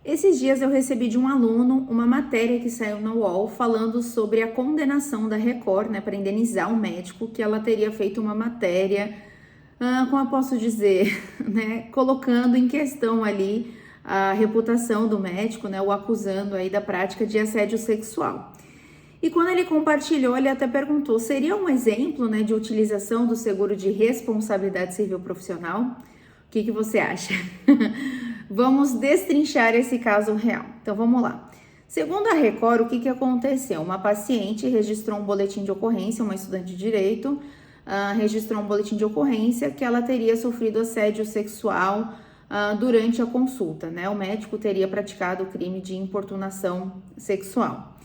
Esses dias eu recebi de um aluno uma matéria que saiu na UOL falando sobre a condenação da Record, né, para indenizar um médico, que ela teria feito uma matéria, como eu posso dizer, né, colocando em questão ali a reputação do médico, né, o acusando aí da prática de assédio sexual. E quando ele compartilhou, ele até perguntou: seria um exemplo, né, de utilização do seguro de responsabilidade civil profissional? O que você acha? Vamos destrinchar esse caso real. Então vamos lá. Segundo a Record, o que aconteceu? Uma paciente registrou um boletim de ocorrência, uma estudante de direito, registrou um boletim de ocorrência que ela teria sofrido assédio sexual durante a consulta, né? O médico teria praticado o crime de importunação sexual.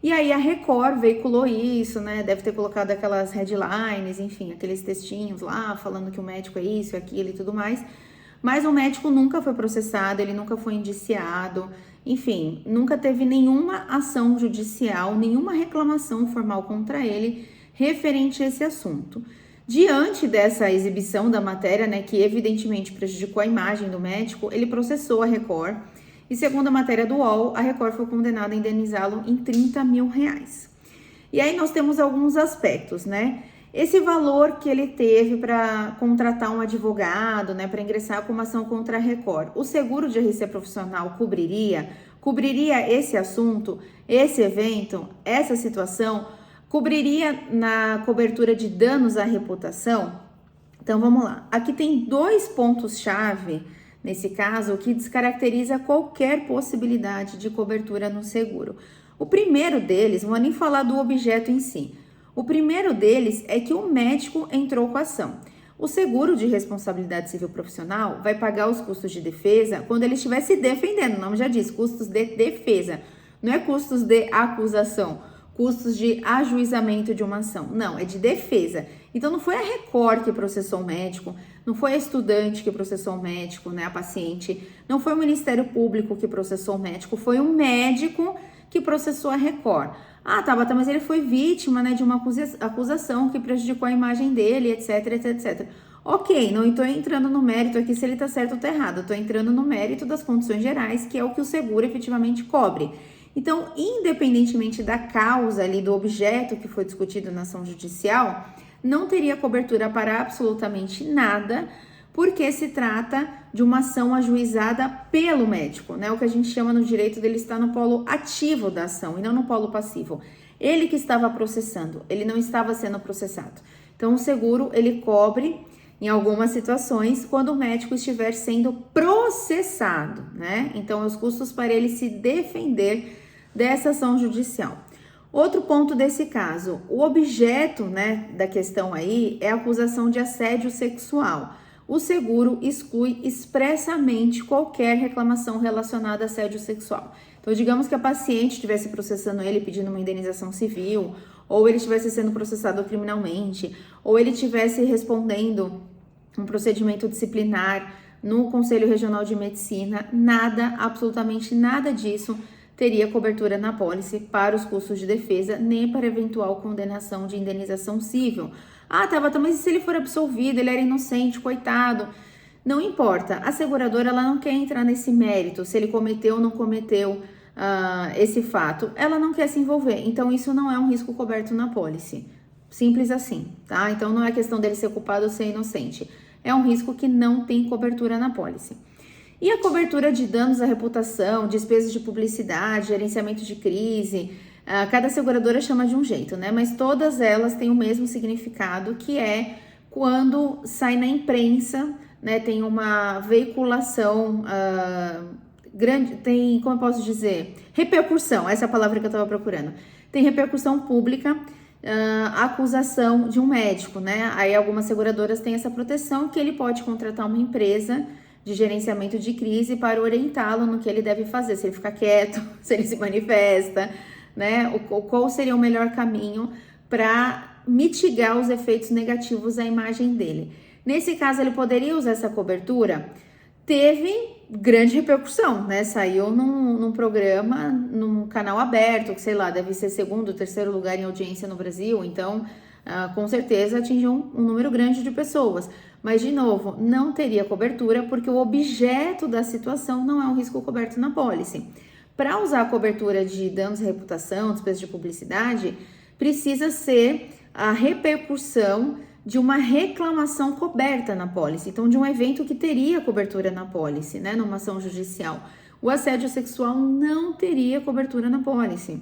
E aí a Record veiculou isso, né? Deve ter colocado aquelas headlines, enfim, aqueles textinhos lá falando que o médico é isso, aquilo e tudo mais. Mas o médico nunca foi processado, ele nunca foi indiciado, enfim, nunca teve nenhuma ação judicial, nenhuma reclamação formal contra ele referente a esse assunto. Diante dessa exibição da matéria, né, que evidentemente prejudicou a imagem do médico, ele processou a Record. E segundo a matéria do UOL, a Record foi condenada a indenizá-lo em R$30 mil. E aí nós temos alguns aspectos, né? Esse valor que ele teve para contratar um advogado, né, para ingressar com uma ação contra a Record, o seguro de RC profissional cobriria esse assunto, esse evento, essa situação, cobriria na cobertura de danos à reputação? Então vamos lá. Aqui tem dois pontos-chave nesse caso, o que descaracteriza qualquer possibilidade de cobertura no seguro. O primeiro deles, não vou nem falar do objeto em si. O primeiro deles é que o médico entrou com a ação. O seguro de responsabilidade civil profissional vai pagar os custos de defesa quando ele estiver se defendendo. O nome já diz, custos de defesa. Não é custos de acusação, custos de ajuizamento de uma ação. Não, é de defesa. Então não foi a Record que processou o médico, não foi a estudante que processou o médico, né, a paciente, não foi o Ministério Público que processou o médico, foi o médico que processou a Record. Ah, Tabata, mas ele foi vítima, né, de uma acusação que prejudicou a imagem dele, etc, etc, etc. Ok, não estou entrando no mérito aqui se ele está certo ou está errado, estou entrando no mérito das condições gerais, que é o que o seguro efetivamente cobre. Então, independentemente da causa ali, do objeto que foi discutido na ação judicial, não teria cobertura para absolutamente nada, porque se trata de uma ação ajuizada pelo médico, né? O que a gente chama no direito dele estar no polo ativo da ação e não no polo passivo. Ele que estava processando, ele não estava sendo processado. Então, o seguro, ele cobre em algumas situações quando o médico estiver sendo processado, né? Então, os custos para ele se defender dessa ação judicial. Outro ponto desse caso, o objeto, né, da questão aí é a acusação de assédio sexual. O seguro exclui expressamente qualquer reclamação relacionada a assédio sexual. Então, digamos que a paciente estivesse processando ele pedindo uma indenização civil, ou ele estivesse sendo processado criminalmente, ou ele estivesse respondendo um procedimento disciplinar no Conselho Regional de Medicina, nada, absolutamente nada disso teria cobertura na apólice para os custos de defesa, nem para eventual condenação de indenização civil. Ah, Tabata, mas e se ele for absolvido, ele era inocente, coitado? Não importa, a seguradora ela não quer entrar nesse mérito, se ele cometeu ou não cometeu esse fato, ela não quer se envolver, então isso não é um risco coberto na apólice. Simples assim, tá? Então não é questão dele ser culpado ou ser inocente, é um risco que não tem cobertura na apólice. E a cobertura de danos à reputação, despesas de publicidade, gerenciamento de crise, cada seguradora chama de um jeito, né? Mas todas elas têm o mesmo significado, que é quando sai na imprensa, né? Tem uma veiculação grande, tem, como eu posso dizer? Repercussão, essa é a palavra que eu estava procurando. Tem repercussão pública, a acusação de um médico, né? Aí algumas seguradoras têm essa proteção que ele pode contratar uma empresa de gerenciamento de crise para orientá-lo no que ele deve fazer, se ele ficar quieto, se ele se manifesta, né? Qual seria o melhor caminho para mitigar os efeitos negativos à imagem dele. Nesse caso, ele poderia usar essa cobertura? Teve grande repercussão, né? Saiu num programa, num canal aberto, que sei lá, deve ser segundo, terceiro lugar em audiência no Brasil, então com certeza atingir um número grande de pessoas. Mas, de novo, não teria cobertura porque o objeto da situação não é um risco coberto na pólice. Para usar a cobertura de danos à reputação, despesas de publicidade, precisa ser a repercussão de uma reclamação coberta na pólice, então de um evento que teria cobertura na pólice, né, numa ação judicial. O assédio sexual não teria cobertura na pólice,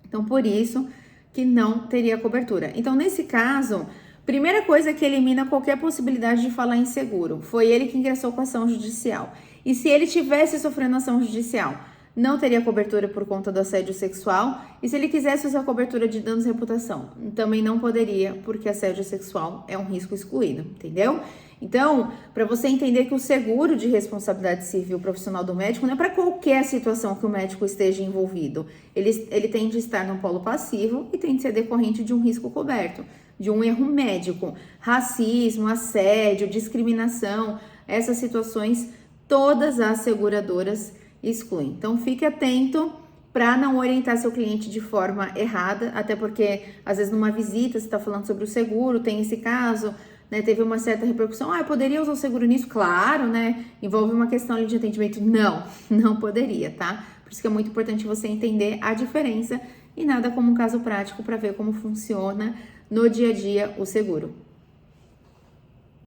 então por isso que não teria cobertura. Então nesse caso, primeira coisa que elimina qualquer possibilidade de falar em seguro, foi ele que ingressou com a ação judicial. E se ele tivesse sofrendo ação judicial, não teria cobertura por conta do assédio sexual, e se ele quisesse usar cobertura de danos à reputação, também não poderia, porque assédio sexual é um risco excluído, entendeu? Então, para você entender que o seguro de responsabilidade civil profissional do médico não é para qualquer situação que o médico esteja envolvido, ele tem de estar no polo passivo e tem de ser decorrente de um risco coberto, de um erro médico, racismo, assédio, discriminação, essas situações, todas as seguradoras exclui. Então, fique atento para não orientar seu cliente de forma errada, até porque, às vezes, numa visita, você está falando sobre o seguro, tem esse caso, né, teve uma certa repercussão, eu poderia usar o seguro nisso? Claro, né, envolve uma questão ali de atendimento. Não, não poderia, tá? Por isso que é muito importante você entender a diferença e nada como um caso prático para ver como funciona no dia a dia o seguro.